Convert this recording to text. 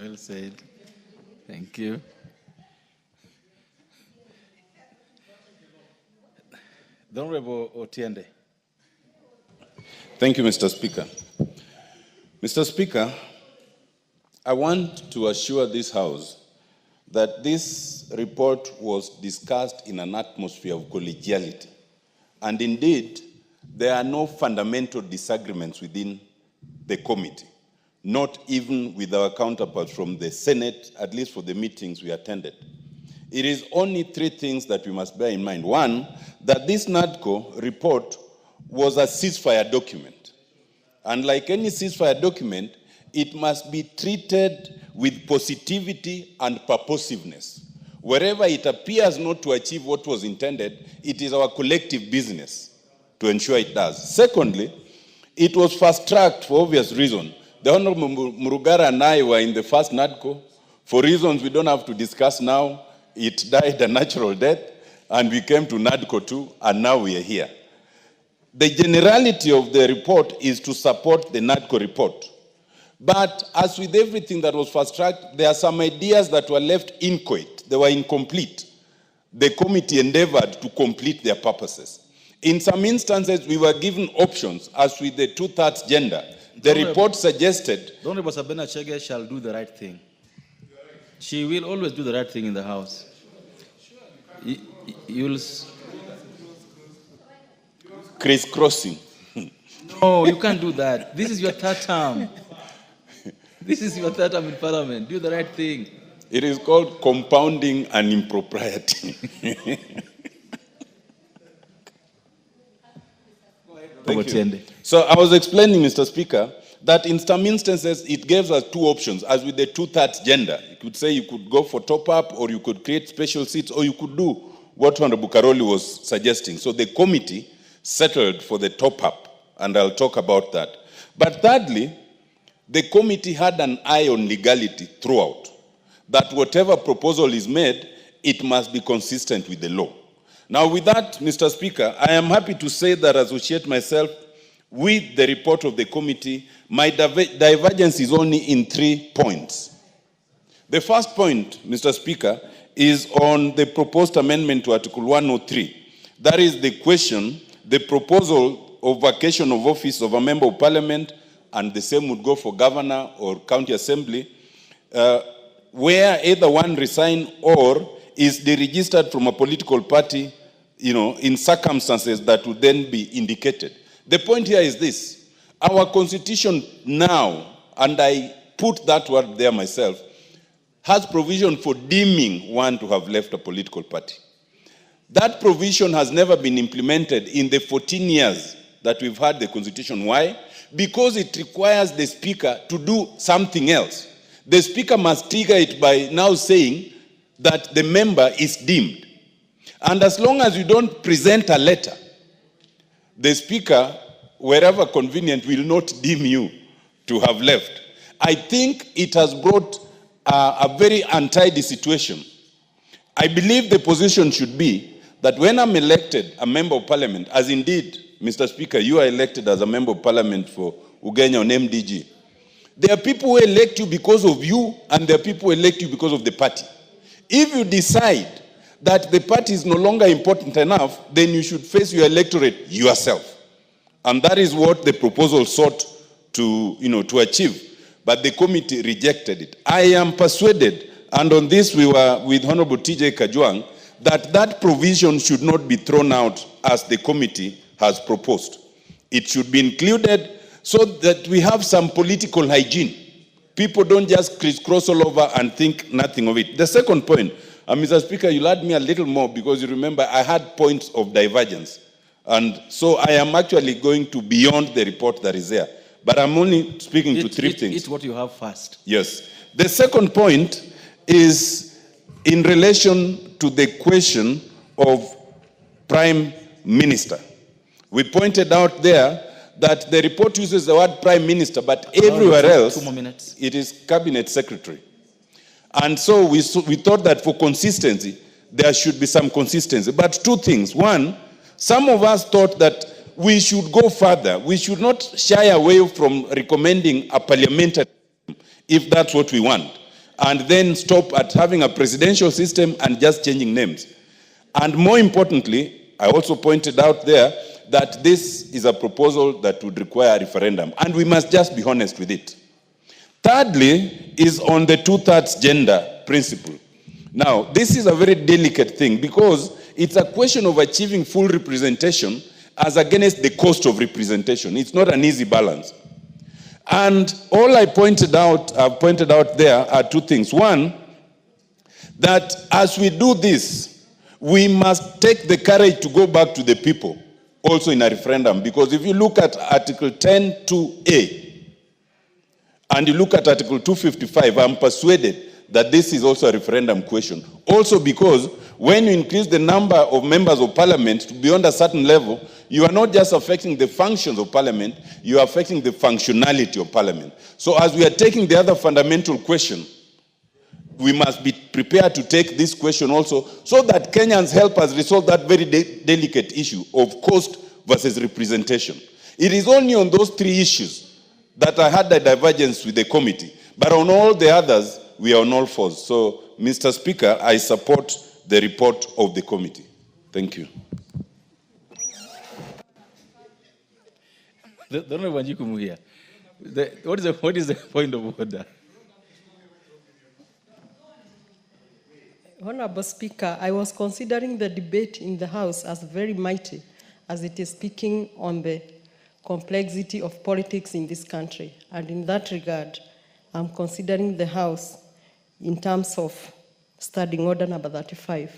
Well said. Thank you. The Honorable Otiende. Thank you, Mr. Speaker. Mr. Speaker, I want to assure this House that this report was discussed in an atmosphere of collegiality. And indeed, there are no fundamental disagreements within the committee, not even with our counterparts from the Senate, at least for the meetings we attended. It is only three things that we must bear in mind. One, that this NADCO report was a ceasefire document. And like any ceasefire document, it must be treated with positivity and purposiveness. Wherever it appears not to achieve what was intended, it is our collective business to ensure it does. Secondly, it was fast-tracked for obvious reasons. The Honorable Murugara and I were in the first NADCO. For reasons we don't have to discuss now, it died a natural death, and we came to NADCO 2, and now we are here. The generality of the report is to support the NADCO report. But as with everything that was fast-tracked, there are some ideas that were left inchoate. They were incomplete. The committee endeavored to complete their purposes. In some instances, we were given options, as with the two-thirds gender. The report suggested... The Honorable Sabina Chege shall do the right thing. She will always do the right thing in the House. You'll... Crisscrossing. No, you can't do that. This is your third term. This is your third term in Parliament. Do the right thing. It is called compounding an impropriety. Thank you. So I was explaining, Mr. Speaker, that in some instances it gives us two options, as with the two-thirds gender. You could say you could go for top-up, or you could create special seats, or you could do what Honorable Karoli was suggesting. So the committee settled for the top-up, and I'll talk about that. But thirdly, the committee had an eye on legality throughout, that whatever proposal is made, it must be consistent with the law. Now with that, Mr. Speaker, I am happy to say that I associate myself with the report of the committee. My divergence is only in 3 points. The first point, Mr. Speaker, is on the proposed amendment to Article 103. That is the question, the proposal of vacation of office of a member of parliament, and the same would go for governor or county assembly, where either one resign or is deregistered from a political party, in circumstances that would then be indicated. The point here is this: our constitution now, and I put that word there myself, has provision for deeming one to have left a political party. That provision has never been implemented in the 14 years that we've had the constitution. Why? Because it requires the speaker to do something else. The speaker must trigger it by now saying that the member is deemed. And as long as you don't present a letter, the speaker, wherever convenient, will not deem you to have left. I think it has brought a very untidy situation. I believe the position should be that when I'm elected a member of parliament, as indeed, Mr. Speaker, you are elected as a member of parliament for Ugenya on MDG, there are people who elect you because of you, and there are people who elect you because of the party. If you decide that the party is no longer important enough, then you should face your electorate yourself. And that is what the proposal sought to achieve. But the committee rejected it. I am persuaded, and on this we were with Honorable TJ Kajwang, that that provision should not be thrown out as the committee has proposed. It should be included so that we have some political hygiene. People don't just crisscross all over and think nothing of it. The second point, Mr. Speaker, you'll add me a little more, because you remember I had points of divergence. And so I am actually going to beyond the report that is there. But I'm only speaking to three things. It's what you have first. Yes. The second point is in relation to the question of Prime Minister. We pointed out there that the report uses the word Prime Minister, but everywhere else, 2 more minutes. It is Cabinet Secretary. And so we thought that for consistency, there should be some consistency. But two things. One, some of us thought that we should go further. We should not shy away from recommending a parliamentary, if that's what we want. and then stop at having a presidential system and just changing names. And more importantly, I also pointed out there that this is a proposal that would require a referendum, and we must just be honest with it. Thirdly is on the 2/3 gender principle. Now, this is a very delicate thing because it's a question of achieving full representation as against the cost of representation. It's not an easy balance. And all I've pointed out there are two things. One, that as we do this, we must take the courage to go back to the people, also in a referendum. Because if you look at Article 10(2)(a), and you look at Article 255, I'm persuaded that this is also a referendum question. Also because when you increase the number of members of parliament to beyond a certain level, you are not just affecting the functions of parliament, you are affecting the functionality of parliament. So as we are taking the other fundamental question, we must be prepared to take this question also so that Kenyans help us resolve that very delicate issue of cost versus representation. It is only on those three issues that I had a divergence with the committee. But on all the others, we are on all fours. So, Mr. Speaker, I support the report of the committee. Thank you. What is the point of order? Honorable Speaker, I was considering the debate in the House as very mighty, as it is speaking on the complexity of politics in this country. And in that regard, I'm considering the House in terms of Standing Order number 35.